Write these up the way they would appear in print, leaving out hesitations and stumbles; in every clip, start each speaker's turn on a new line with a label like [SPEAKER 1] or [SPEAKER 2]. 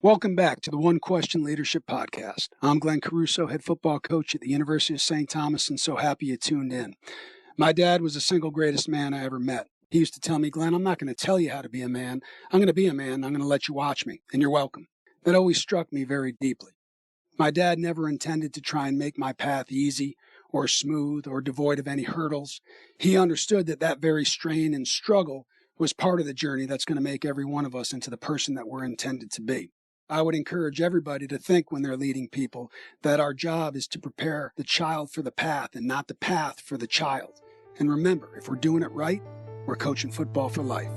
[SPEAKER 1] Welcome back to the One Question Leadership Podcast. I'm Glenn Caruso, head football coach at the University of St. Thomas, and so happy you tuned in. My dad was the single greatest man I ever met. He used to tell me, Glenn, I'm not going to tell you how to be a man. I'm going to be a man. I'm going to let you watch me, and you're welcome. That always struck me very deeply. My dad never intended to try and make my path easy or smooth or devoid of any hurdles. He understood that very strain and struggle was part of the journey that's going to make every one of us into the person that we're intended to be. I would encourage everybody to think when they're leading people that our job is to prepare the child for the path and not the path for the child. And remember, if we're doing it right, we're coaching football for life.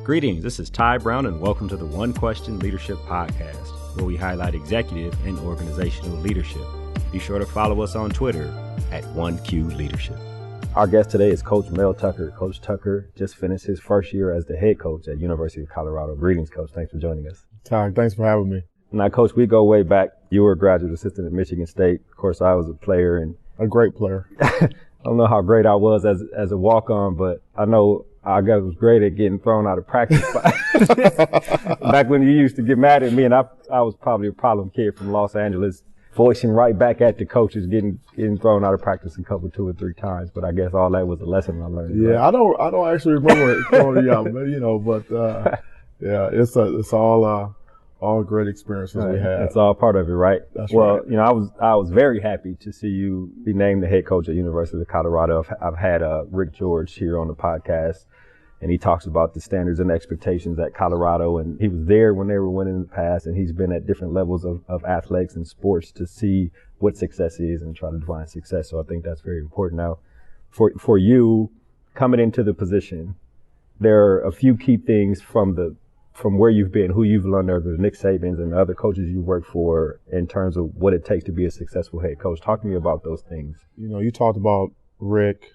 [SPEAKER 2] Greetings, this is Ty Brown, and welcome to the One Question Leadership Podcast, where we highlight executive and organizational leadership. Be sure to follow us on Twitter at OneQLeadership. Our guest today is Coach Mel Tucker. Coach Tucker just finished his first year as the head coach at University of Colorado. Greetings, Coach. Thanks for joining us.
[SPEAKER 3] Ty, thanks for having me.
[SPEAKER 2] Now, Coach, we go way back. You were a graduate assistant at Michigan State. Of course, I was a player. And
[SPEAKER 3] a great player.
[SPEAKER 2] I don't know how great I was as a walk-on, but I know I was great at getting thrown out of practice. Back when you used to get mad at me, and I was probably a problem kid from Los Angeles, voicing right back at the coaches, getting thrown out of practice a couple, 2 or 3 times. But I guess all that was a lesson I learned.
[SPEAKER 3] Yeah, right? I don't actually remember it throwing you out, but yeah, it's all great experiences we had.
[SPEAKER 2] It's all part of it, right?
[SPEAKER 3] That's
[SPEAKER 2] well,
[SPEAKER 3] right.
[SPEAKER 2] I was very happy to see you be named the head coach at University of Colorado. I've had Rick George here on the podcast, and he talks about the standards and expectations at Colorado, and he was there when they were winning in the past, and he's been at different levels of athletics and sports to see what success is and try to define success. So I think that's very important. Now, for you coming into the position, there are a few key things from where you've been, who you've learned under Nick Sabans and the other coaches you work for in terms of what it takes to be a successful head coach. Talk to me about those things.
[SPEAKER 3] You talked about Rick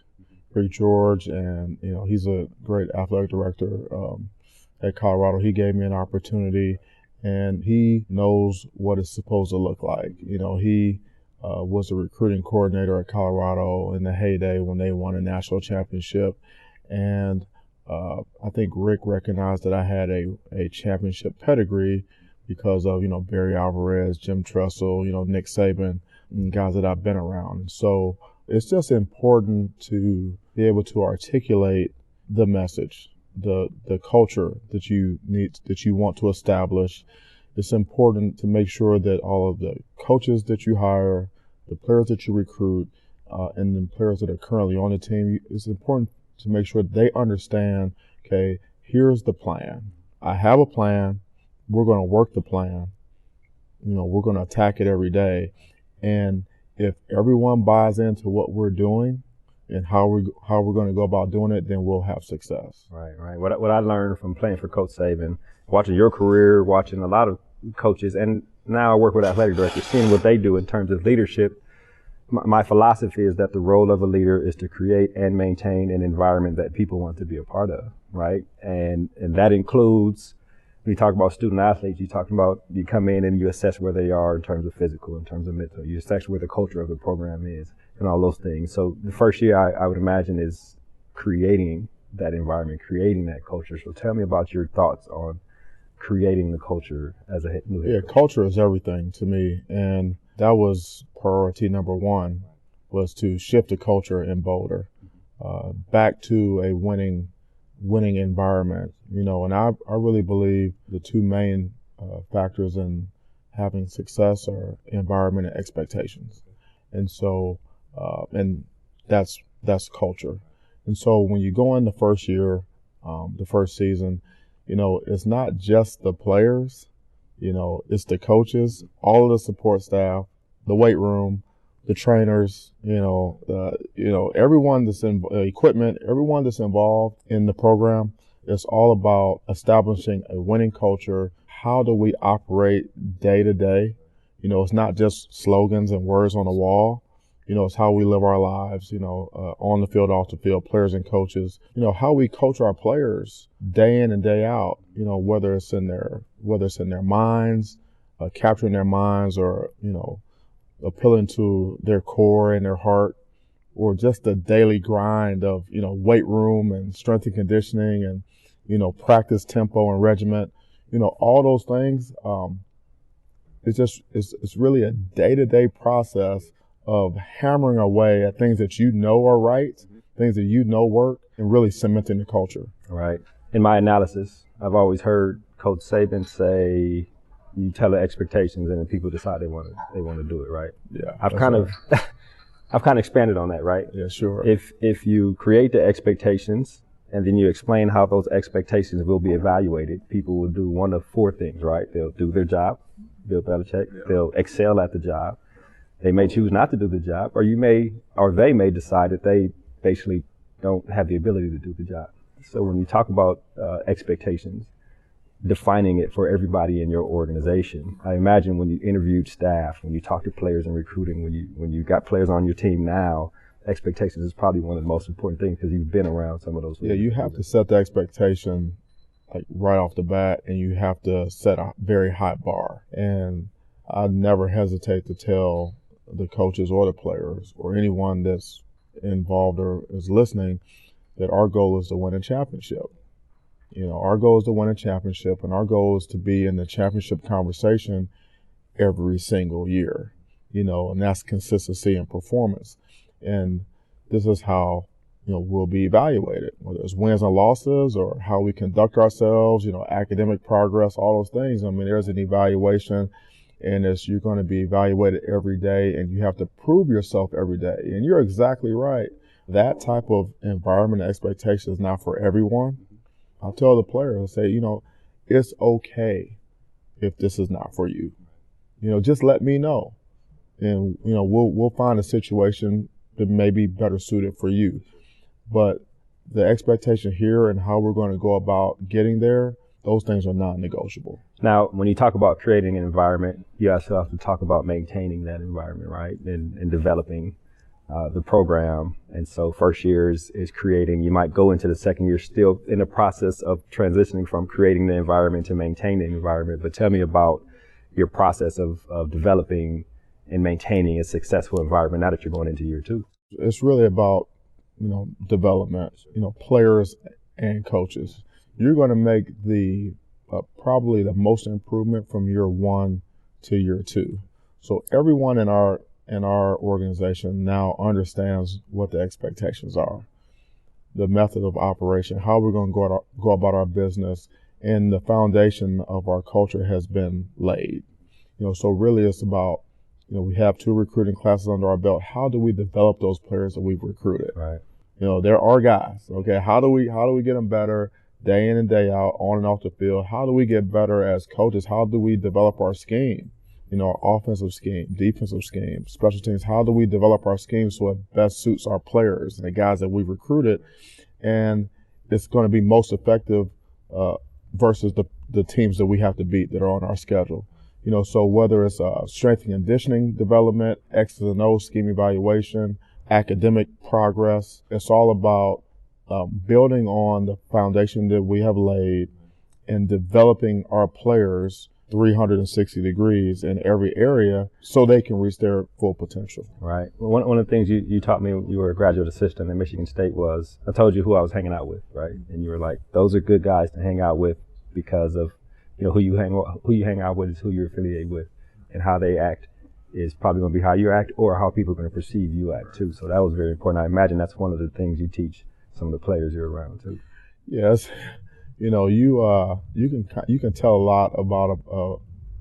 [SPEAKER 3] George, and he's a great athletic director at Colorado. He gave me an opportunity, and he knows what it's supposed to look like. He was a recruiting coordinator at Colorado in the heyday when they won a national championship, and I think Rick recognized that I had a championship pedigree because of Barry Alvarez, Jim Tressel, Nick Saban, and guys that I've been around. And so it's just important to be able to articulate the message, the culture that you want to establish. It's important to make sure that all of the coaches that you hire, the players that you recruit, and the players that are currently on the team, it's important to make sure they understand, okay, here's the plan. I have a plan. We're going to work the plan. We're going to attack it every day. And if everyone buys into what we're doing and how we're going to go about doing it, then we'll have success.
[SPEAKER 2] Right. What I learned from playing for Coach Saban, watching your career, watching a lot of coaches, and now I work with athletic directors, seeing what they do in terms of leadership. My philosophy is that the role of a leader is to create and maintain an environment that people want to be a part of, right? And that includes, when you talk about student athletes, you come in and you assess where they are in terms of physical, in terms of mental. You assess where the culture of the program is and all those things. So the first year I would imagine is creating that environment, creating that culture. So tell me about your thoughts on creating the culture as a new head coach.
[SPEAKER 3] Yeah, culture is everything to me. And that was priority number one, was to shift the culture in Boulder back to a winning environment. And I really believe the two main factors in having success are environment and expectations. And so, and that's culture. And so when you go in the first year, the first season, it's not just the players. It's the coaches, all of the support staff, the weight room, the trainers, everyone that's in equipment, everyone that's involved in the program. It's all about establishing a winning culture. How do we operate day to day? It's not just slogans and words on the wall. It's how we live our lives, on the field, off the field, players and coaches, how we coach our players day in and day out, whether it's in their minds, capturing their minds, or, appealing to their core and their heart, or just the daily grind of, weight room and strength and conditioning and, practice tempo and regiment. all those things. It's really a day-to-day process of hammering away at things that are right, things that work, and really cementing the culture.
[SPEAKER 2] Right. In my analysis, I've always heard Coach Saban say, "You tell the expectations, and then people decide they want to do it." Right.
[SPEAKER 3] Yeah.
[SPEAKER 2] I've kind of expanded on that. Right.
[SPEAKER 3] Yeah. Sure.
[SPEAKER 2] If you create the expectations and then you explain how those expectations will be evaluated, people will do one of four things. Right. They'll do their job. Bill Belichick. Yeah. They'll excel at the job. They may choose not to do the job, or they may decide that they basically don't have the ability to do the job. So when you talk about expectations, defining it for everybody in your organization, I imagine when you interviewed staff, when you talk to players in recruiting, when you got players on your team now, expectations is probably one of the most important things because you've been around some of those.
[SPEAKER 3] Yeah, you have to set the expectation like right off the bat, and you have to set a very high bar. And I never hesitate to tell the coaches or the players or anyone that's involved or is listening that our goal is to win a championship. Our goal is to win a championship, and our goal is to be in the championship conversation every single year, and that's consistency and performance. And this is how, we'll be evaluated, whether it's wins and losses or how we conduct ourselves, academic progress, all those things. I mean, there's an evaluation, and you're going to be evaluated every day, and you have to prove yourself every day. And you're exactly right. That type of environment and expectation is not for everyone. I'll tell the players, I say, it's okay if this is not for you. Just let me know. And, we'll find a situation that may be better suited for you. But the expectation here and how we're going to go about getting there, those things are non-negotiable.
[SPEAKER 2] Now, when you talk about creating an environment, you also have to talk about maintaining that environment, right? And developing the program. And so first year is creating. You might go into the second year still in the process of transitioning from creating the environment to maintaining the environment. But tell me about your process of developing and maintaining a successful environment now that you're going into year two.
[SPEAKER 3] It's really about, development, players and coaches. You're going to make probably the most improvement from year one to year two. So everyone in our organization now understands what the expectations are, the method of operation, how we're going to go about our business, and the foundation of our culture has been laid. So really it's about, we have 2 recruiting classes under our belt. How do we develop those players that we've recruited?
[SPEAKER 2] Right.
[SPEAKER 3] They're our guys. Okay. How do we get them better day in and day out, on and off the field? How do we get better as coaches? How do we develop our scheme? Our offensive scheme, defensive scheme, special teams. How do we develop our scheme so it best suits our players and the guys that we've recruited? And it's going to be most effective versus the teams that we have to beat that are on our schedule. So whether it's strength and conditioning development, X's and O's scheme evaluation, academic progress, it's all about building on the foundation that we have laid and developing our players 360 degrees in every area so they can reach their full potential.
[SPEAKER 2] Right. Well, one of the things you taught me when you were a graduate assistant at Michigan State was, I told you who I was hanging out with, right? And you were like, those are good guys to hang out with because of, who you hang out with is who you're affiliated with, and how they act is probably going to be how you act or how people are going to perceive you act too. So that was very important. I imagine that's one of the things you teach some of the players you're around too.
[SPEAKER 3] Yes. You can tell a lot about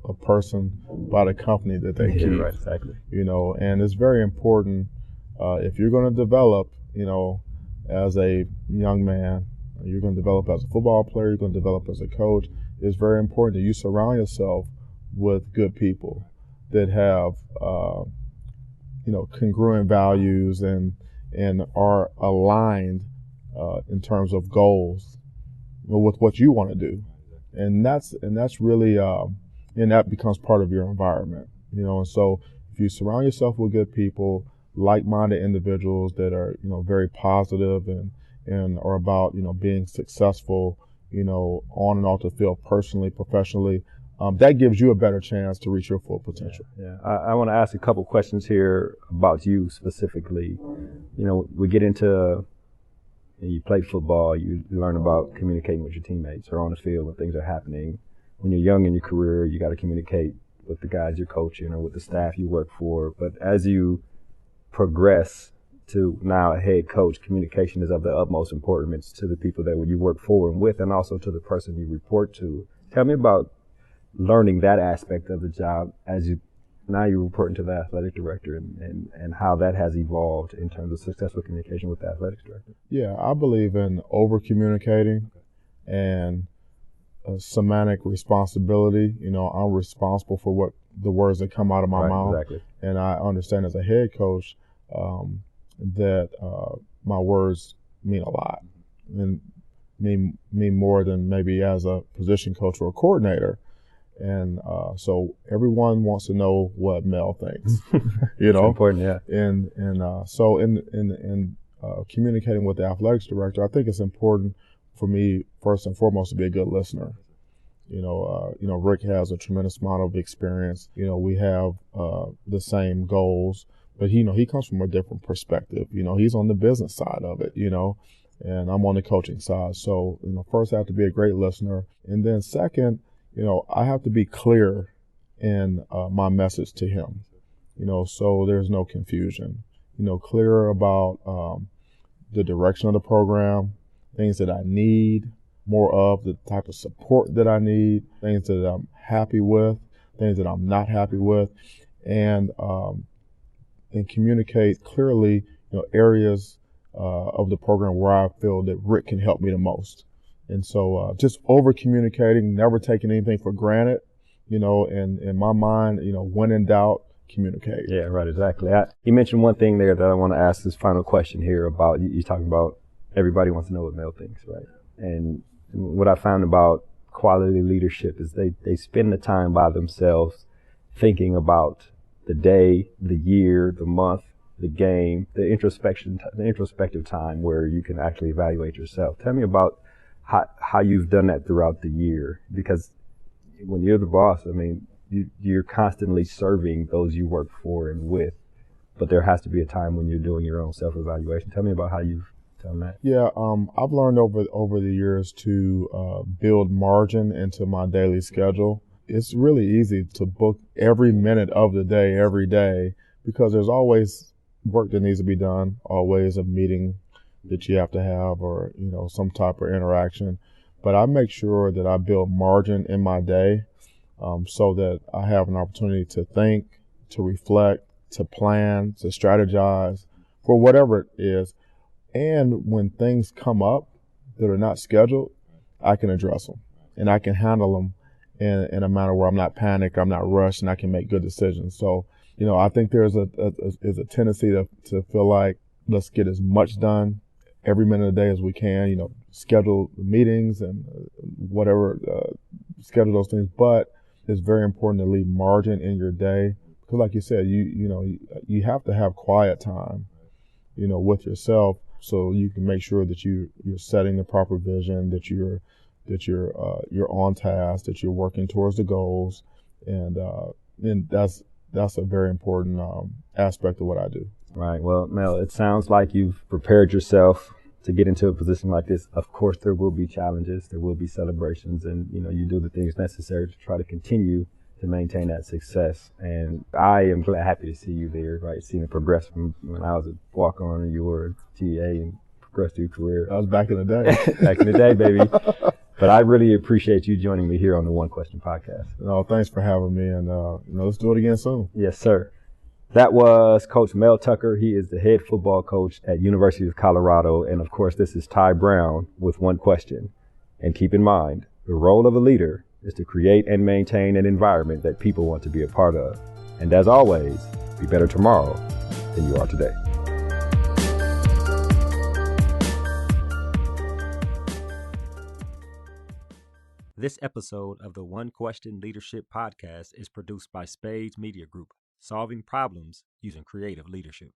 [SPEAKER 3] a person by the company that they keep.
[SPEAKER 2] Right, exactly.
[SPEAKER 3] And it's very important if you're going to develop, as a young man, you're going to develop as a football player, you're going to develop as a coach. It's very important that you surround yourself with good people that have, congruent values and are aligned in terms of goals with what you want to do, and that's really and that becomes part of your environment, And so if you surround yourself with good people, like-minded individuals that are very positive and are about being successful, on and off the field, personally, professionally, that gives you a better chance to reach your full potential.
[SPEAKER 2] Yeah. I want to ask a couple questions here about you specifically. We get into. You play football, you learn about communicating with your teammates or on the field when things are happening. when you're young in your career, you got to communicate with the guys you're coaching or with the staff you work for. But as you progress to now a head coach, communication is of the utmost importance to the people that you work for and with, and also to the person you report to. Tell me about learning that aspect of the job as you're reporting to the athletic director, and how that has evolved in terms of successful communication with the athletics director.
[SPEAKER 3] Yeah, I believe in over communicating and semantic responsibility. I'm responsible for what the words that come out of my mouth.
[SPEAKER 2] Exactly.
[SPEAKER 3] And I understand as a head coach that my words mean a lot, and mean more than maybe as a position coach or a coordinator. And so everyone wants to know what Mel thinks.
[SPEAKER 2] It's important, yeah.
[SPEAKER 3] And so in communicating with the athletics director, I think it's important for me first and foremost to be a good listener. Rick has a tremendous amount of experience. We have the same goals, but he comes from a different perspective. He's on the business side of it. And I'm on the coaching side. So first I have to be a great listener, and then second, I have to be clear in my message to him. So there's no confusion. Clear about the direction of the program, things that I need more of, the type of support that I need, things that I'm happy with, things that I'm not happy with, and communicate clearly, areas of the program where I feel that Rick can help me the most. And so just over communicating, never taking anything for granted, and in my mind, when in doubt, communicate.
[SPEAKER 2] Yeah, right, exactly. You mentioned one thing there that I want to ask this final question here about. You're talking about everybody wants to know what Mel thinks, right? And what I found about quality leadership is they spend the time by themselves thinking about the day, the year, the month, the game, the introspective time where you can actually evaluate yourself. Tell me about how you've done that throughout the year, because when you're the boss, you're constantly serving those you work for and with, but there has to be a time when you're doing your own self-evaluation. Tell me about how you've done that.
[SPEAKER 3] Yeah, I've learned over the years to build margin into my daily schedule. It's really easy to book every minute of the day, every day, because there's always work that needs to be done, always a meeting that you have to have, or some type of interaction. But I make sure that I build margin in my day, so that I have an opportunity to think, to reflect, to plan, to strategize for whatever it is. And when things come up that are not scheduled, I can address them and I can handle them in a manner where I'm not panicked, I'm not rushed, and I can make good decisions. So, I think there's a tendency to feel like let's get as much done every minute of the day as we can, schedule meetings and whatever, schedule those things. But it's very important to leave margin in your day, because like you said, you have to have quiet time, with yourself, so you can make sure that you're setting the proper vision, that you're on task, that you're working towards the goals, and that's a very important aspect of what I do.
[SPEAKER 2] Right. Well, Mel, it sounds like you've prepared yourself to get into a position like this. Of course, there will be challenges, there will be celebrations, and you do the things necessary to try to continue to maintain that success. And I am happy to see you there, right? Seeing it progress from when I was a walk-on and you were a TA and progress through your career.
[SPEAKER 3] That was back in the day.
[SPEAKER 2] Back in the day, baby. But I really appreciate you joining me here on the One Question podcast.
[SPEAKER 3] No, thanks for having me, and let's do it again soon.
[SPEAKER 2] Yes, sir. That was Coach Mel Tucker. He is the head football coach at University of Colorado. And of course, this is Ty Brown with One Question. And keep in mind, the role of a leader is to create and maintain an environment that people want to be a part of. And as always, be better tomorrow than you are today. This episode of the One Question Leadership Podcast is produced by Spades Media Group, solving problems using creative leadership.